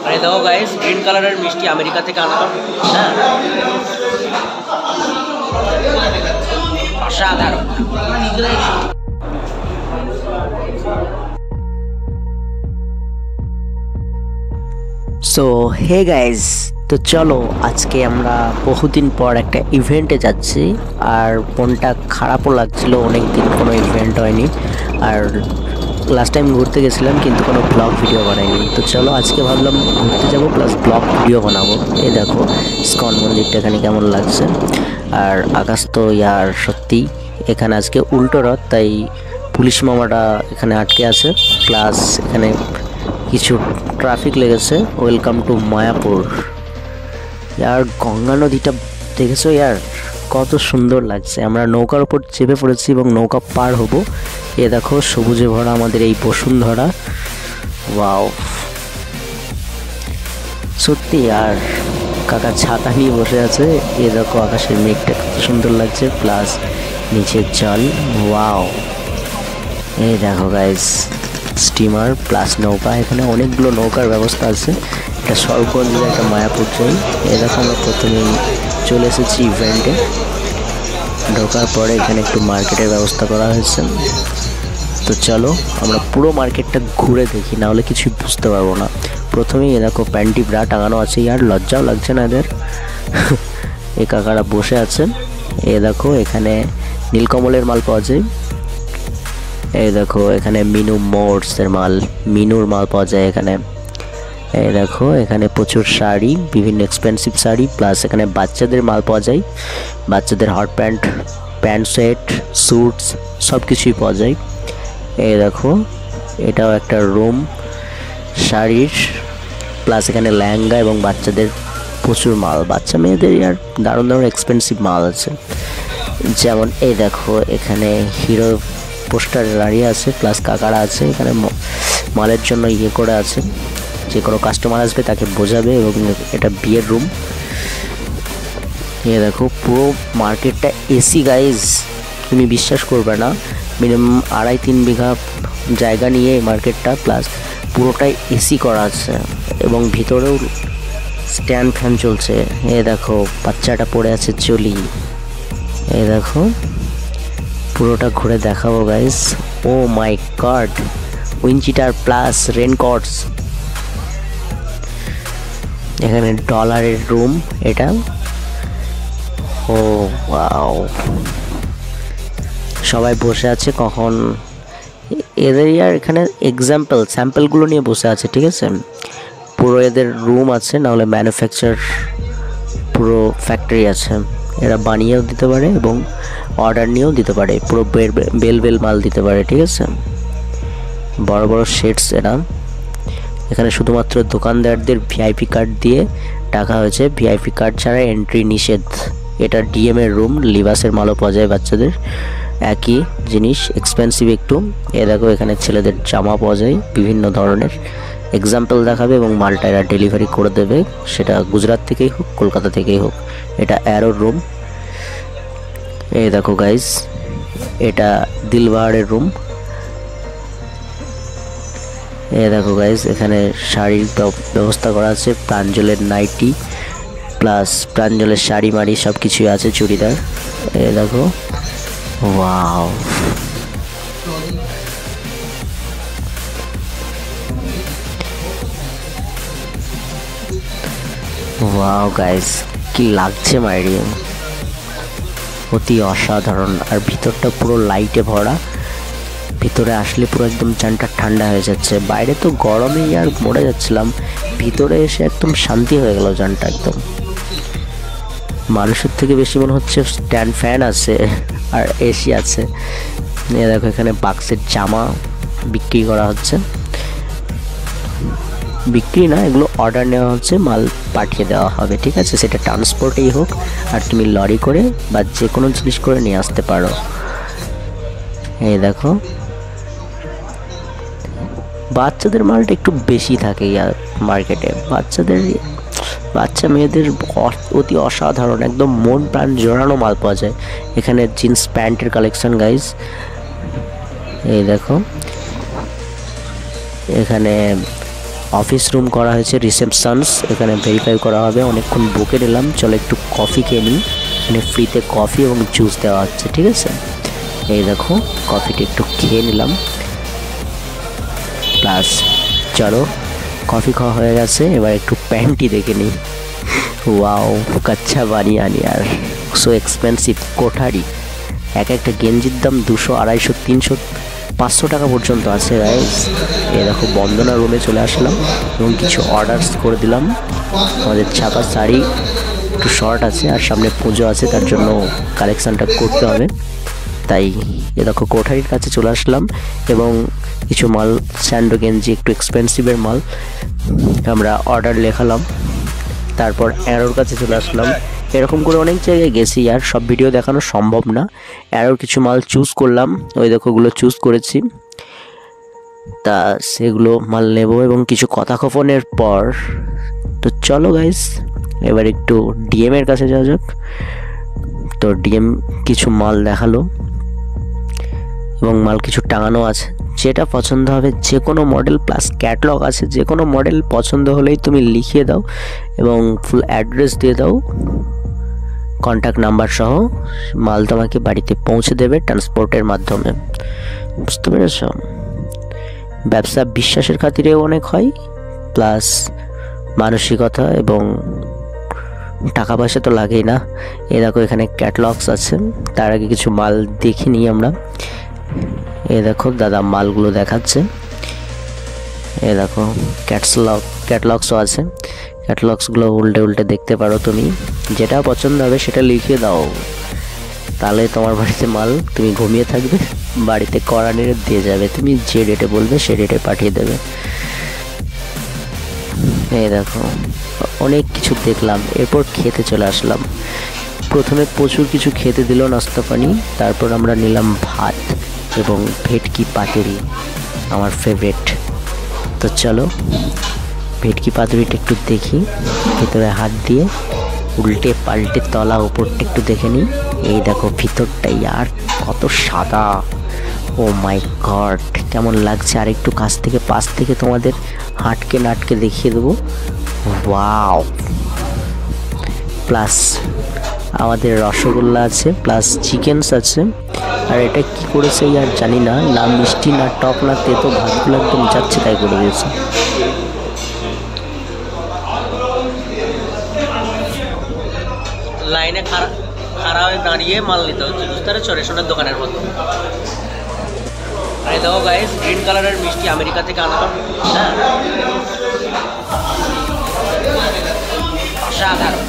আরে দেখো guys, green কালারের মিষ্টি আমেরিকা থেকে আনা। হ্যাঁ, অসাধারণ। সো হে গাইজ, তো চলো আজকে আমরা বহুদিন পর একটা ইভেন্টে যাচ্ছি। আর মনটা খারাপও লাগছিল, অনেক দিন কোনো ইভেন্ট হয়নি। আর লাস্ট টাইম ঘুরতে গেছিলাম কিন্তু কোনো ব্লগ ভিডিও বানাইনি। তো চলো আজকে ভাবলাম ঘুরতে যাবো প্লাস ব্লগ ভিডিও বানাবো। এই দেখো ইসকন মন্দিরটা এখানে কেমন লাগছে। আর আকাশ তো ইয়ার সত্যি এখানে আজকে উল্টো রথ, তাই পুলিশ মামাটা এখানে আটকে আছে। প্লাস এখানে কিছু ট্রাফিক লেগেছে। Welcome to Mayapur. ইয়ার গঙ্গা নদীটা দেখেছো ইয়ার, কত সুন্দর লাগছে। আমরা নৌকার উপর চেপে পড়েছি এবং নৌকা পার হব। এ দেখো সবুজে ভরা আমাদের এই বসুন্ধরা। ওয়াও, সত্যি। আর কাকা ছাতা নিয়ে বসে আছে। এ দেখো আকাশের মেঘটা কত সুন্দর লাগছে, প্লাস নিচের জল। ওয়াও, এই দেখো গাইস স্টিমার প্লাস নৌকা। এখানে অনেকগুলো নৌকার ব্যবস্থা আছে। এটা সর্বগঞ্জের একটা মায়াপুর ট্রেন। এরকম আমরা প্রথমেই চলে এসেছি ইভেন্টে। ঢোকার পরে এখানে একটু মার্কেটের ব্যবস্থা করা হয়েছে। তো চলো আমরা পুরো মার্কেটটা ঘুরে দেখি, না হলে কিছুই বুঝতে পারবো না। প্রথমেই এ দেখো প্যান্টি ব্রা টাঙানো আছে। আর লজ্জাও লাগছে না এদের। এই কাকারা বসে আছেন। এ দেখো এখানে নীলকমলের মাল পাওয়া যায়। এই দেখো এখানে মিনু মোটসের মাল, মিনুর মাল পাওয়া যায় এখানে। এই দেখো এখানে প্রচুর শাড়ি, বিভিন্ন এক্সপেন্সিভ শাড়ি, প্লাস এখানে বাচ্চাদের মাল পাওয়া যায়। বাচ্চাদের hot pant, pant set, suits সব কিছুই পাওয়া যায়। এই দেখো এটাও একটা রুম শাড়ির, প্লাস এখানে লেহেঙ্গা এবং বাচ্চাদের প্রচুর মাল। বাচ্চা মেয়েদের আর দারুণ দারুণ এক্সপেন্সিভ মাল আছে। যেমন এই দেখো এখানে হিরো পোস্টার দাঁড়িয়ে আছে, প্লাস কাকারা আছে এখানে মালের জন্য ইয়ে করে আছে। যে কোনো কাস্টমার আসবে তাকে বোঝাবে। এবং এটা বিয়ের রুম। এ দেখো পুরো মার্কেটটা এসি গাইজ, তুমি বিশ্বাস করবে না। মিনিমাম 2.5-3 বিঘা জায়গা নিয়ে এই মার্কেটটা, প্লাস পুরোটাই এসি করা আছে এবং ভিতরেও স্ট্যান্ড ফ্যান চলছে। এ দেখো বাচ্চাটা পড়ে আছে চলি। এ দেখো পুরোটা ঘুরে দেখাবো গাইস। ও মাই গড, উইন্ডচিটার প্লাস রেনকোটস। এখানে ডলারের রুম এটা। ও ওয়াও, সবাই বসে আছে কখন এদের আর এখানে এক্সাম্পল স্যাম্পলগুলো নিয়ে বসে আছে। ঠিক আছে, পুরো এদের রুম আছে, নাহলে ম্যানুফ্যাকচার পুরো ফ্যাক্টরি আছে। এরা বানিয়েও দিতে পারে এবং অর্ডার নিয়েও দিতে পারে। পুরো বেল মাল দিতে পারে। ঠিক আছে, বড় বড় শেডস এরা। এখানে শুধুমাত্র দোকানদারদের ভিআইপি কার্ড দিয়ে টাকা হয়েছে। ভিআইপি কার্ড ছাড়া এন্ট্রি নিষেধ। এটা ডিএম এর রুম, লিবাসের মালও পাওয়া যায় বাচ্চাদের। একই জিনিস, এক্সপেন্সিভ একটু। এ দেখো এখানে ছেলেদের জামা পাওয়া যায় বিভিন্ন ধরনের। এক্সাম্পল দেখাবে এবং মালটা এরা ডেলিভারি করে দেবে, সেটা গুজরাট থেকেই হোক কলকাতা থেকেই হোক। এটা অ্যারোর রুম। এই দেখো গাইস এটা দিলবাহারের রুম। এই দেখো গাইস এখানে শাড়ির ব্যবস্থা করা আছে। প্রাঞ্জলের নাইটি প্লাস প্রাঞ্জলের শাড়ি মাড়ি সব কিছুই আছে, চুড়িদার। এই দেখো ওয়াও, ওয়াও গাইস কি লাগছে মাইরিয়াম, অতি অসাধারণ। আর ভিতরটা পুরো লাইটে ভরা। ভিতরে আসলে পুরো একদম চানটা ঠান্ডা হয়ে যাচ্ছে। বাইরে তো গরমেই আর মরে যাচ্ছিলাম, ভিতরে এসে একদম শান্তি হয়ে গেল জানটা একদম। মানুষের থেকে বেশি মনে হচ্ছে স্ট্যান্ড ফ্যান আছে আর এসি আছে। এ দেখো এখানে বাক্সের জামা বিক্রি করা হচ্ছে। বিক্রি না, এগুলো অর্ডার নেওয়া হচ্ছে, মাল পাঠিয়ে দেওয়া হবে। ঠিক আছে, সেটা ট্রান্সপোর্টেই হোক আর তুমি লরি করে বা যে কোনো জিনিস করে নিয়ে আসতে পারো। এই দেখো বাচ্চাদের মালটা একটু বেশি থাকে ইয়ার মার্কেটে। বাচ্চা মেয়েদের অতি অসাধারণ, একদম মন প্রাণ জোড়ানো মাল পাওয়া যায় এখানে। জিন্স প্যান্টের কালেকশন গাইজ। এই দেখো এখানে অফিস রুম করা হয়েছে, রিসেপশনস, এখানে ভেরিফাই করা হবে। অনেকক্ষণ বকে নিলাম, চলো একটু কফি খেয়ে নিই। এখানে ফ্রিতে কফি এবং জুস দেওয়া হচ্ছে, ঠিক আছে। এই দেখো কফিটা একটু খেয়ে নিলাম, প্লাস চলো কফি খাওয়া হয়ে গেছে, এবার একটু প্যান্টটি দেখে নিই। ওয়াও, কাচ্চা বানিয়ানি আর সো এক্সপেন্সিভ কোঠারি। এক একটা গেঞ্জির দাম 200, 250, 300, 500 টাকা পর্যন্ত আছে গাইস। এই দেখো বন্দনা রুমে চলে আসলাম এবং কিছু অর্ডারস করে দিলাম। আমাদের ছাপা শাড়ি একটু শর্ট আছে আর সামনে পুজো আছে, তার জন্য কালেকশানটা করতে হবে। তাই এ দেখো কোঠারির কাছে চলে আসলাম এবং কিছু মাল, স্যান্ডো গেঞ্জি একটু এক্সপেন্সিভের মাল আমরা অর্ডার লেখালাম। তারপর অ্যারোর কাছে চলে আসলাম। এরকম করে অনেক জায়গায় গেছি, আর সব ভিডিও দেখানো সম্ভব না। অ্যারোর কিছু মাল চুজ করলাম, ওই দেখো ওগুলো চুজ করেছি। তা সেগুলো মাল নেব এবং কিছু কথা খোপনের পর তো চলো গাইস এবার একটু ডিএম এর কাছে যাওয়া যাক। তো ডিএম কিছু মাল দেখালো এবং মাল কিছু টাঙানো আছে, যেটা পছন্দ হবে যে কোনো মডেল, প্লাস ক্যাটলগ আছে। যে কোনো মডেল পছন্দ হলেই তুমি লিখিয়ে দাও এবং ফুল অ্যাড্রেস দিয়ে দাও, কন্ট্যাক্ট নাম্বার সহ। মাল তোমাকে বাড়িতে পৌঁছে দেবে ট্রান্সপোর্টের মাধ্যমে, বুঝতে পেরেছ। ব্যবসা বিশ্বাসের খাতিরেও অনেক হয়, প্লাস মানসিকতা এবং টাকা পয়সা তো লাগেই না। এ দেখো এখানে ক্যাটলগস আছে, তার আগে কিছু মাল দেখে নিই আমরা। এ দেখো দাদা মালগুলো দেখাচ্ছে। এ দেখো ক্যাটলগসও আছে, ক্যাটলগসগুলো উল্টে উল্টে দেখতে পারো তুমি। যেটা পছন্দ হবে সেটা লিখে দাও, তাহলে তোমার বাড়িতে মাল তুমি ঘুমিয়ে থাকবে, বাড়িতে কড়া নেড়ে দিয়ে যাবে। তুমি যে ডেটে বলবে সে ডেটে পাঠিয়ে দেবে। এই দেখো অনেক কিছু দেখলাম, এরপর খেতে চলে আসলাম। প্রথমে প্রচুর কিছু খেতে দিল, নাস্তা পানি। তারপর আমরা নিলাম ভাত এবং ভেটকি পাতুরি, আমার ফেভারিট। তো চলো ভেটকি পাতুরিটা একটু দেখি, ভেতরে হাত দিয়ে উল্টে পাল্টে তলা উপরটা একটু দেখে নিই। এই দেখো ভিতরটাই আর কত সাদা, ও মাই গড কেমন লাগছে। আর একটু কাছ থেকে পাশ থেকে তোমাদের হাঁটকে নাটকে দেখিয়ে দেবো। ওয়াও, প্লাস আমাদের রসগোল্লা আছে, প্লাস চিকেনস আছে। আর এটা কি করেছে আর জানি না, না মিষ্টি না টক না তেতো, ভাতগুলো একদম যাচ্ছে তাই করে দিয়েছে। লাইনে খাড়া হয়ে দাঁড়িয়ে মাল নিতে হচ্ছে, বুঝতে পারছো, রেশনের দোকানের মতো। আর দেখো গাইস গ্রিন কালারের মিষ্টি আমেরিকা থেকে আনা, হ্যাঁ অসাধারণ।